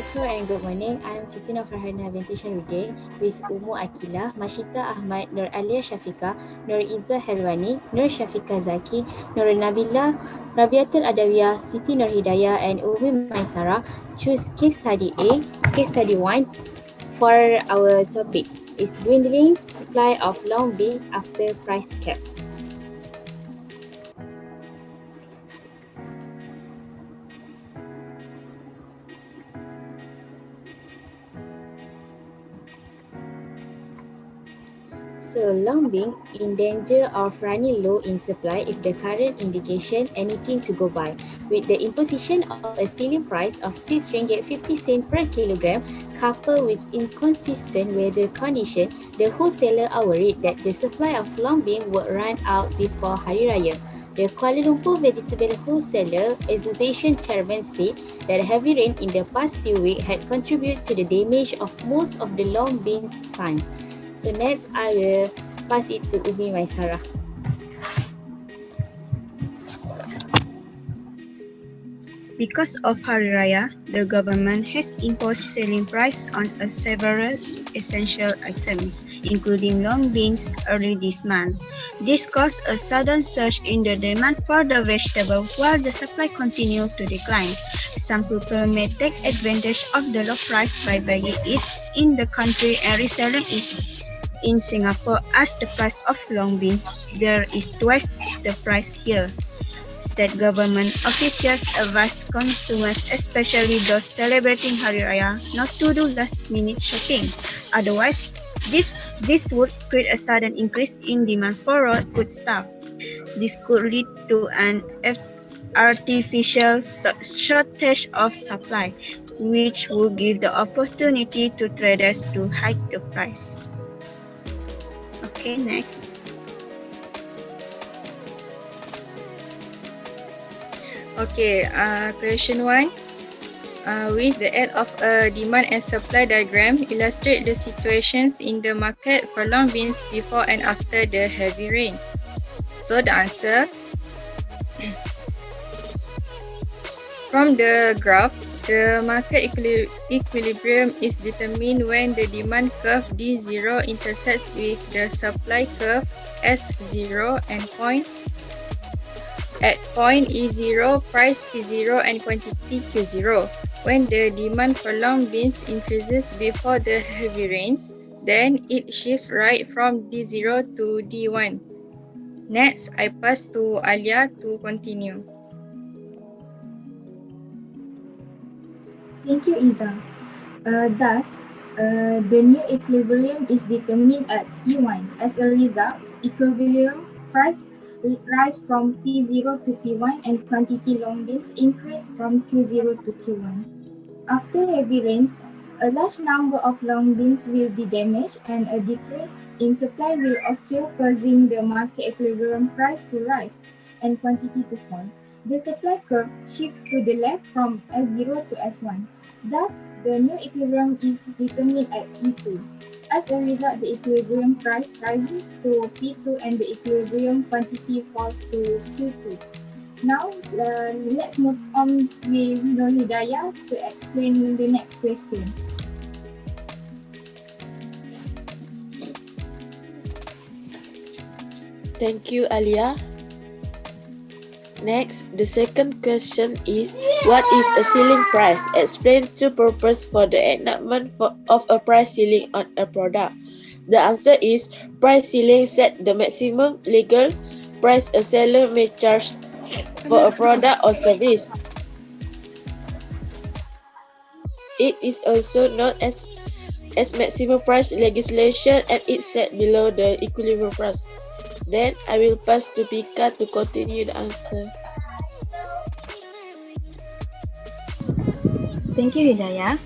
Assalamualaikum and good morning. I'm Siti Farhanah binti Syahruddin with UMMU AQILAH, MASYITAH AHMAD, NURAL SHAFIKAH, IZZAH HELWANI, SHAFIKAH ZAKI, NABILAH, RABIATUL ADAWIAH, SITI NURHIDAYAH and MAISYARAH. Choose case study A, case study 1 for our topic is dwindling supply of long bean after price cap. So, long bean in danger of running low in supply if the current indication anything to go by. With the imposition of a ceiling price of RM6.50 per kilogram, coupled with inconsistent weather condition, the wholesaler are worried that the supply of long bean would run out before Hari Raya. The Kuala Lumpur Vegetable Wholesaler Association chairman said that heavy rain in the past few weeks had contributed to the damage of most of the long bean plant. So next, I will pass it to Umi Maisarah. Because of Hari Raya, the government has imposed selling price on several essential items, including long beans, early this month. This caused a sudden surge in the demand for the vegetable while the supply continued to decline. Some people may take advantage of the low price by buying it in the country and reselling it in Singapore. As the price of long beans there is twice the price here. State government officials advise consumers, especially those celebrating Hari Raya, not to do last-minute shopping. Otherwise, this would create a sudden increase in demand for raw foodstuff. This could lead to an artificial shortage of supply, which would give the opportunity to traders to hike the price. Okay, next. Okay, question 1. With the aid of a demand and supply diagram, illustrate the situations in the market for long beans before and after the heavy rain. So the answer, from the graph, the market equilibrium is determined when the demand curve D0 intersects with the supply curve S0 and at point E0, price P0 and quantity Q0. When the demand for long beans increases before the heavy rains, then it shifts right from D0 to D1. Next, I pass to ALYA to continue. Thank you, IZZAH. Thus, the new equilibrium is determined at E1. As a result, equilibrium price rise from P0 to P1 and quantity long beans increase from Q0 to Q1. After heavy rains, a large number of long beans will be damaged and a decrease in supply will occur, causing the market equilibrium price to rise and quantity to fall. The supply curve shifts to the left from S0 to S1. Thus, the new equilibrium is determined at E2. As a result, the equilibrium price rises to P2 and the equilibrium quantity falls to Q2. Now, let's move on with NURHIDAYAH to explain the next question. Thank you, ALYA. Next, the second question is, what is a ceiling price? Explain two purposes for the enactment of a price ceiling on a product. The answer is, price ceiling set the maximum legal price a seller may charge for a product or service. It is also known as maximum price legislation and it's set below the equilibrium price. Then I will pass to Pika to continue the answer. Thank you, Hidayah.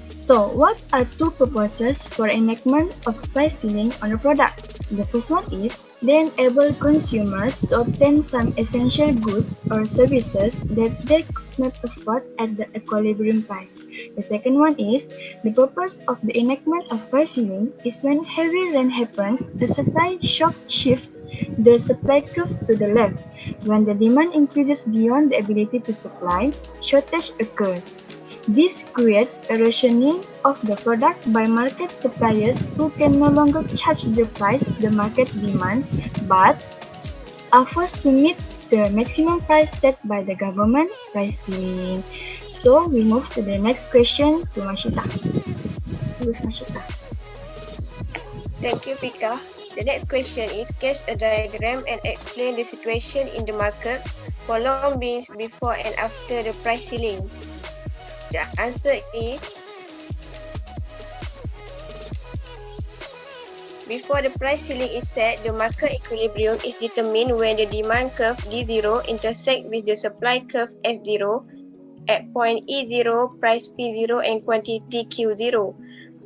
So, what are two purposes for enactment of price ceiling on a product? The first one is they enable consumers to obtain some essential goods or services that they could not afford at the equilibrium price. The second one is the purpose of the enactment of price ceiling is when heavy rain happens, the supply shock shifts the supply curve to the left. When the demand increases beyond the ability to supply, shortage occurs. This creates a rationing of the product by market suppliers who can no longer charge the price the market demands but are forced to meet the maximum price set by the government price ceiling. So we move to the next question to MASYITAH. With MASYITAH. Thank you, Pika. The next question is sketch a diagram and explain the situation in the market for long beans before and after the price ceiling. The answer is before the price ceiling is set, the market equilibrium is determined when the demand curve D0 intersects with the supply curve S0 at point E0, price P0 and quantity Q0.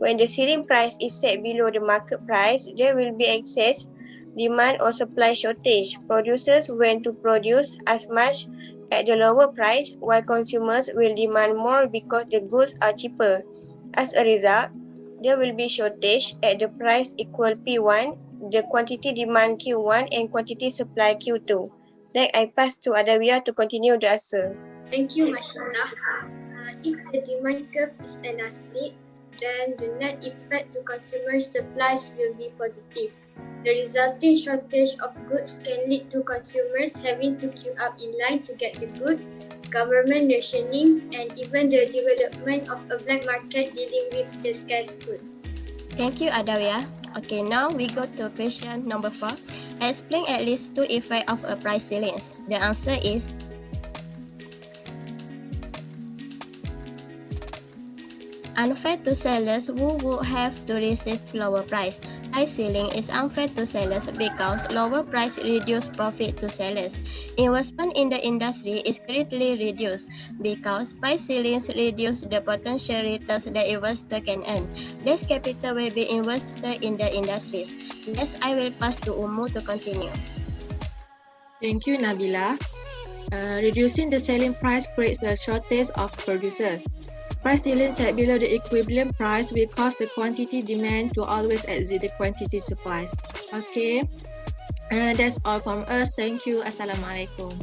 When the ceiling price is set below the market price, there will be excess demand or supply shortage. Producers want to produce as much at the lower price, while consumers will demand more because the goods are cheaper. As a result, there will be shortage at the price equal P1, the quantity demand Q1 and quantity supply Q2. Then I pass to ADAWIAH to continue the answer. Thank you, MASYITAH. If the demand curve is elastic, then the net effect to consumer supplies will be positive. The resulting shortage of goods can lead to consumers having to queue up in line to get the good, government rationing, and even the development of a black market dealing with the scarce good. Thank you, ADAWIAH. Okay, now we go to question number 4. Explain at least two effects of a price ceiling. The answer is unfair to sellers who would have to receive lower price. Price ceiling is unfair to sellers because lower price reduce profit to sellers. Investment in the industry is greatly reduced because price ceilings reduce the potential returns the investor can earn. Less capital will be invested in the industries. Next, I will pass to UMMU to continue. Thank you, Nabilah. Reducing the selling price creates a shortage of producers. Price ceiling set below the equilibrium price will cause the quantity demand to always exceed the quantity supplies. Okay, that's all from us. Thank you. Assalamualaikum.